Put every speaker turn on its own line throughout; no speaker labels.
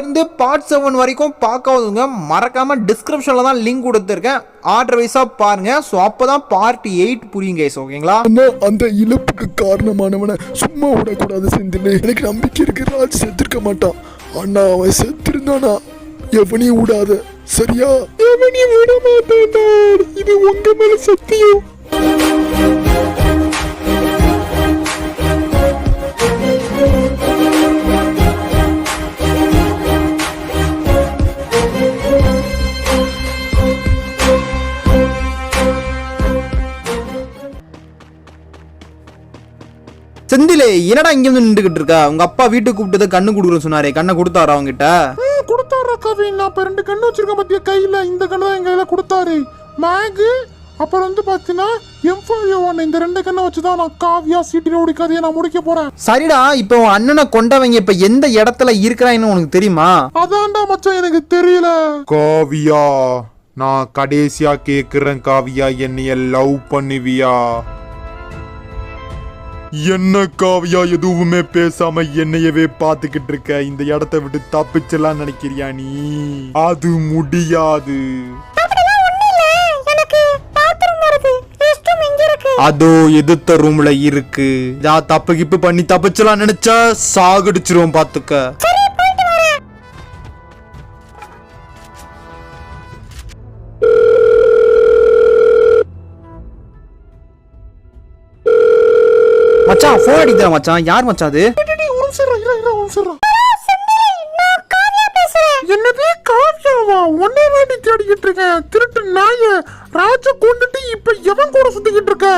இருந்து பார்ட் 7 வரைக்கும் பார்க்காதவங்க மறக்காம டிஸ்கிரிப்ஷன்ல தான் லிங்க் கொடுத்துருக்கேன். ஆர்டர் வைஸா பாருங்க. ஸோ அப்பதான் பார்ட் 8 புரியும் கைஸ். ஓகேங்களா?
அந்த இழப்புக்கு காரணமானவனை சும்மா விடக்கூடாது செந்தில். எனக்கு நம்பிக்கை இருக்கு, ராஜ் செத்துருக்க மாட்டான். அண்ணா அவன் செத்துருந்தானா எவனையும் விடாத, சரியா? எவனையும் விட மாட்டேன், இது உங்க மேல சத்தியம்.
செந்திலே, என்னடா இங்க வந்து நின்றுகிட்டு இருக்கா? உங்க அப்பா வீட்டுக்கு கூப்பிட்டு கண்ணு கொடுக்குறேன்னு சொன்னாரே, கண்ணை கொடுத்தாரா அவங்கிட்ட?
கொடுத்தாரா கவின்? நான் இப்ப 2 கண்ணு வச்சிருக்கேன் பத்தியா கையில. இந்த கண்ணு தான் என் கையில கொடுத்தாரு. மேகு அப்புறம் வந்து பாத்தீங்கன்னா M4A1 இந்த 2 கண்ணை வச்சுதான் நான் காவியா சிட்டி ரோடு கதையை நான் முடிக்க போறேன்.
சரிடா, இப்போ அண்ணனை கொண்டவங்க இப்ப எந்த இடத்துல இருக்கிறான்னு உனக்கு தெரியுமா?
அதான்டா மச்சான் எனக்கு தெரியல.
காவியா, நான் கடைசியா கேக்குறேன் காவியா, என்னைய லவ் பண்ணுவியா? என்ன காவியா எதுவுமே பேசாம என்னையவே பாத்துக்கிட்டு இருக்க? இந்த இடத்தை விட்டு தப்பிச்சலாம் நினைக்கிறியா நீ? அது முடியாது.
அதோ எதிர்த்த ரூம்ல இருக்கு. தப்பு கிப்பு பண்ணி தப்பிச்சலாம் நினைச்சா சாகடிச்சிருவோம் பாத்துக்க. மச்சான் போன் அடிக்கிற மச்சான். யார் மச்சான் அது?
என்னது காவியாவா? ஒன்னே வேண்டி தேடிக்கிட்டு இருக்கேன். திருட்டு நாய ராஜ கொண்டுட்டு இப்ப எவன் கூட சுத்திக்கிட்டு இருக்க?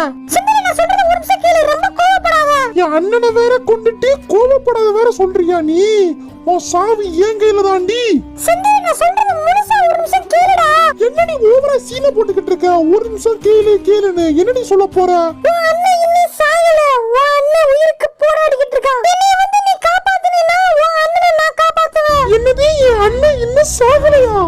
என் அண்ணனை வேற கொண்டுட்டு கோவப்படாத வேற சொல்றியா நீ? உன் சாவி ஏன் கையில தாண்டி? என்னடி ஓவரா சீனை போட்டுக்கிட்டு இருக்க? ஒரு நிமிஷம் கேளுன்னு என்னடி சொல்ல போற? என்னது என் அண்ணன் இன்னும் சாகலையா?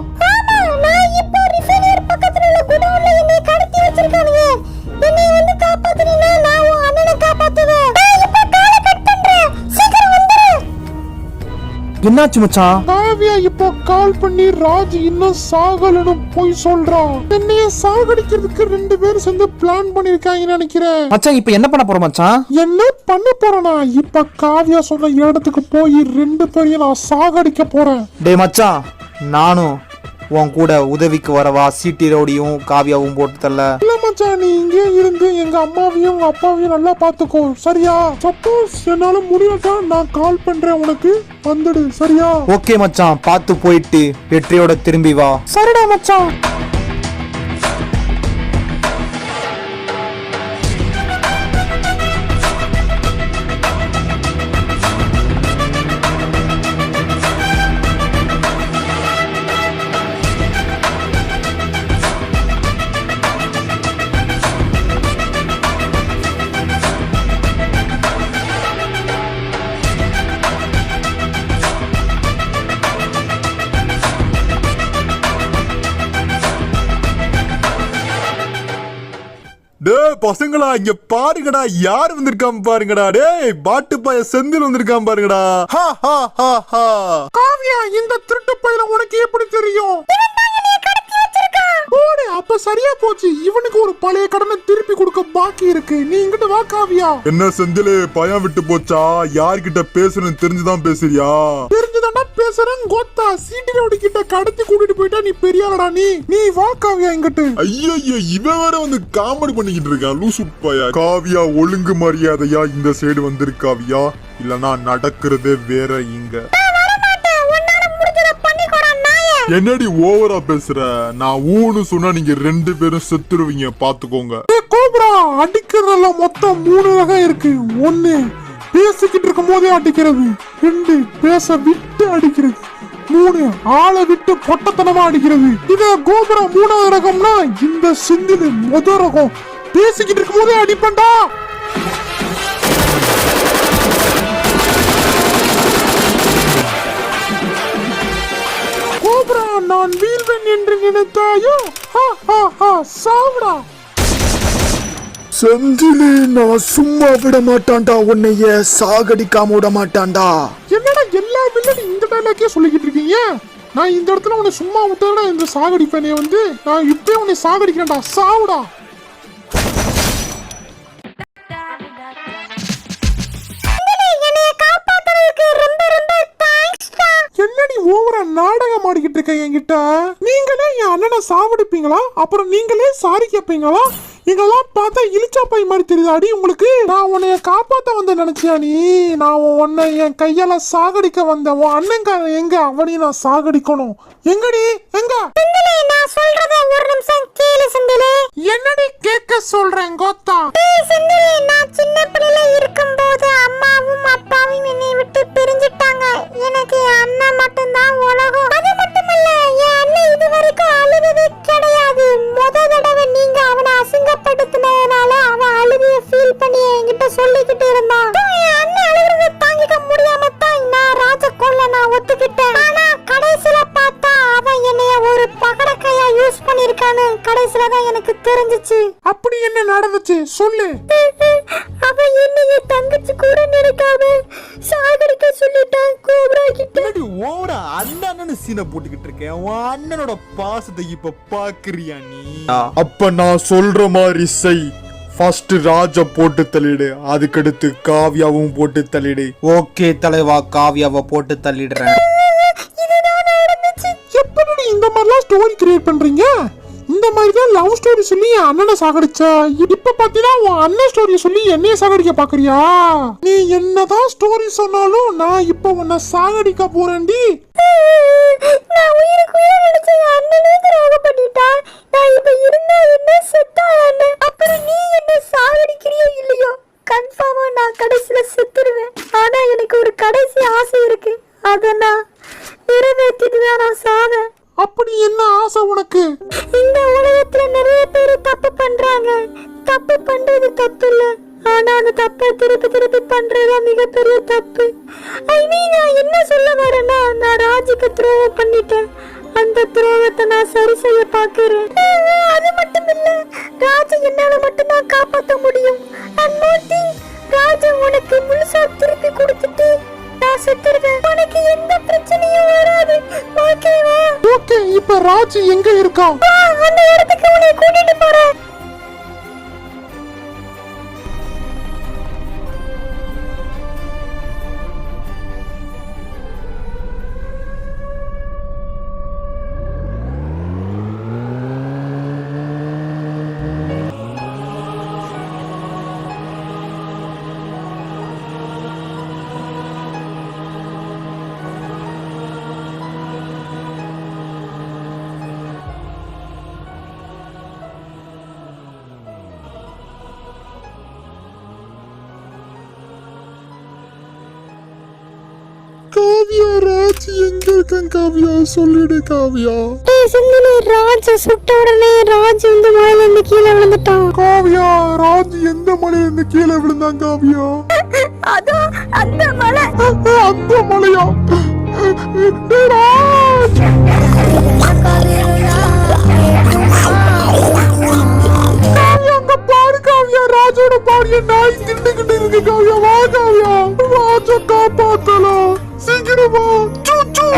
என்னாச்சு மச்சான்?
காவியா இப்போ கால் பண்ணி ராஜ் இன்னும் சாகலன்னு போய் சொல்றான். என்னைய சாகடிக்கிறதுக்கு 2 பேரும் சேர்ந்து பிளான் பண்ணிருக்காங்கன்னு நினைக்கிறேன்.
மச்சான் இப்ப என்ன பண்ண போற மச்சான்?
என்ன பண்ண போறேனா? இப்ப காவியா சொன்ன இடத்துக்கு போய் 2 பேரையும் நான் சாகடிக்க போறேன்.
டேய் மச்சான், நானும் உன் கூட உதவிக்கு வரவா? சிட்டி ரோடியும் காவியாவும் போட்டு தரல.
இல்ல மச்சான், நீ இங்கே இருந்து எங்க அம்மாவையும் உங்க அப்பாவையும் நல்லா பாத்துக்கோ, சரியா? சப்போஸ் என்னால முடியாட்டா நான் கால் பண்றேன் உனக்கு, வந்துடு, சரியா?
ஓகே மச்சான், பார்த்து போயிட்டு வெற்றியோட திரும்பி வா.
சரிடா மச்சான்.
டேய் பசங்களா, இங்க பாருங்கடா, யார் வந்திருக்காம பாருங்கடா. டேய் பாட்டு பாய செந்தில் வந்திருக்காம பாருங்கடா.
காவியா, இந்த திருட்டு பையல உனக்கு எப்படி தெரியும்? அப்ப சரியா போச்சு. இவனுக்கு ஒரு பழைய கடனை திருப்பி கொடுக்க பாக்கி இருக்கு. நீ இங்கிட்ட வா காவியா.
என்ன செந்தில், பயம் விட்டு போச்சா? யார்கிட்ட பேசணும்னு தெரிஞ்சுதான் பேசுறியா?
தெரிஞ்சுதான்டா பேசுறேன். கோத்தா சிட்டி ரோடு கிட்ட கடத்தி கூட்டிட்டு போயிட்டா நீ பெரியாளடா. நீ வா காவியா இங்கிட்டு.
ஐயோ, இவன் வேற வந்து காமெடி பண்ணிக்கிட்டு இருக்கான், லூசு பைய. காவியா, ஒழுங்கு மரியாதையா இந்த சைடு வந்திருக்காவியா, இல்லனா நடக்கிறதே வேற. இங்க என்னடி ஓவரா பேசுற? நான் ஊன்னு சொன்னா நீங்க 2 பேரும் செத்துருவீங்க, பாத்துக்கோங்க.
கோப்ரா, அடிக்கிறதுல மொத்தம் 3 ரகம் இருக்கு. 1 பேசிக்கிட்டு இருக்கும் போதே அடிக்கிறது, 2 பேச விட்டு அடிக்கிறது, 3 ஆளை விட்டு பொட்டத்தனமா அடிக்கிறது. இத கோபுரா 3வது ரகம்னா, இந்த சிந்தில் முதல் ரகம். பேசிக்கிட்டு இருக்கும் போதே அடிப்பண்டா. நான் வீழ்வேன் என்று நினைத்தாயோ? சாவுடா.
செந்திலு நான் சும்மா விட மாட்டான்டா, உன்னைய சாகடிக்காம விட மாட்டான்டா.
என்னடா எல்லா வில்லனும் இந்த டைலாக்கே சொல்லிக்கிட்டு இருக்கீங்க? நான் இந்த இடத்துல உன்னை சும்மா விட்டா இந்த சாகடிப்பேனே வந்து நான் இப்பவே உன்னை சாகடிக்கிறேன்டா, சாவுடா. என்னடி ஓவரா நாடகம் ஆடிக்கிட்டு இருக்க என்கிட்ட? நீங்களே என் அண்ணனை சாவடிப்பீங்களா? அப்புறம் நீங்களே சாரி கேட்பீங்களா? இதெல்லாம் பார்த்தா இழிச்சா பை மாதிரி தெரியுதாடி உங்களுக்கு? நான் உன்னைய காப்பாத்த வந்த நினைச்சியா நீ? நான் உன்னை என் கையால சாகடிக்க வந்த. உன் அண்ணன் எங்க? அவனையும் நான் சாகடிக்கணும். எங்கடி எங்க?
நான் சொல்றத ஒரு நிமிஷம் கேளு செந்திலே.
என்னடி கேட்க சொல்றேன் கோத்தா?
செந்திலே, நான் சின்ன பிள்ளைல இருக்கும்போது அம்மாவும் அப்பாவும் என்னை விட்டு பிரிஞ்சிட்டாங்க. எனக்கு என் அண்ணன் மட்டும்தான் உலகம். அது மட்டுமல்ல, என் அண்ணன் இது வரைக்கும் அழுதது கிடையாது. முத தடவை நீங்க அவனை அசிங்கப்படுத்தினதுனால அவன் அழுதிய ஃபீல் பண்ணி என்கிட்ட சொல்லிக்கிட்டு இருந்தான். என் அண்ணன் அழுகிறத தாங்கிக்க முடியாம தான் நான் ராஜ கொல்ல நான் ஒத்துக்கிட்டேன். ஆனா கடைசியில பார்த்தா அவன் என்னைய ஒரு பகடக்கையா யூஸ் பண்ணிருக்கான்னு கடைசியில தான் எனக்கு தெரிஞ்சிச்சு.
அப்படி என்ன நடந்துச்சு சொல்லு.
அவன் என்னைய தங்கச்சி கூட நினைக்காம சாகடிக்க சொல்லிட்டான் கோப்ரா கிட்ட.
என்னடி ஓவரா அண்ணன்னு சீனை போட்டுக்கிட்டு இருக்கேன்? உன் அண்ணனோட பாசத்தை இப்ப பாக்குறியா நீ?
அப்ப நான் சொல்ற மாதிரி செய். ஃபர்ஸ்ட் ராஜ போட்டு தள்ளிடு, அதுக்கடுத்து காவியாவும் போட்டு தள்ளிடு.
ஓகே தலைவா, காவியாவை போட்டு தள்ளிடுறேன்.
எப்படி இந்த மாதிரிலாம் ஸ்டோரி கிரியேட் பண்றீங்க? இந்த மாதிரி தான் லவ் ஸ்டோரி சொல்லி என் அண்ணனை சாகடிச்சா, இப்ப பாத்தீங்கன்னா உன் அண்ணன் ஸ்டோரி சொல்லி என்னைய சாகடிக்க பாக்குறியா? நீ என்னதான் ஸ்டோரி சொன்னாலும் நான் இப்ப உன்னை சாகடிக்க போறேன்டி.
நான் உயிருக்கு உயிரை நினைச்ச என் அண்ணனே துரோகம் பண்ணிட்டான். நான் இப்ப இருந்தா என்ன, செத்தா என்ன? அப்புறம் நீ என்ன சாகடிக்கிறியோ இல்லையோ, கன்ஃபார்மா நான் கடைசியில செத்துருவேன். ஆனா எனக்கு ஒரு கடைசி ஆசை இருக்கு, அத நான் நிறைவேற்றிட்டு தான் நான் சாவேன்.
அப்படி என்ன ஆசை உனக்கு?
இந்த உலகத்துல நிறைய பேர் தப்பு பண்றாங்க. தப்பு பண்றது தப்பு இல்ல, ஆனா அந்த தப்பை திருப்பி திருப்பி பண்றதுதான் மிகப்பெரிய தப்பு. நான் என்ன சொல்ல வரேன்னா, நான் ராஜுக்கு துரோகம் பண்ணிட்டேன். அந்த துரோகத்தை நான் சரி செய்ய பாக்குறேன். அது மட்டும் இல்ல, ராஜு என்னால மட்டும் தான் காப்பாற்ற முடியும். ராஜு உனக்கு முழுசா திருப்பி கொடுத்துட்டு நான் செத்துருவேன். உனக்கு எந்த பிரச்சனையும் வராது, ஓகேவா?
ஓகே, இப்ப ராஜு எங்க இருக்கான்?
அந்த இடத்துக்கு உன்னை கூட்டிட்டு போறேன்.
காவியா, ராஜு எங்க இருக்கான்? காவியா சொல்லிடு காவியா.
செந்திலே, ராஜு சுட்ட உடனே ராஜு இந்த மலையில இருந்து கீழே விழுந்துட்டான்.
காவியா, ராஜு எந்த மலையில இருந்து கீழே விழுந்தான் காவியா?
அதோ அந்த மலை.
அந்த மலையா? ராஜ்! காவியா, அங்க பாரு காவியா, ராஜோட பாடிய நாய் திண்டுகிட்டு இருக்கு காவியா. வா காவியா, ராஜ காப்பாத்தலாம், சீக்கிரமா. சூச்சு!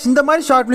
இந்த மாதிரி ஷார்ட்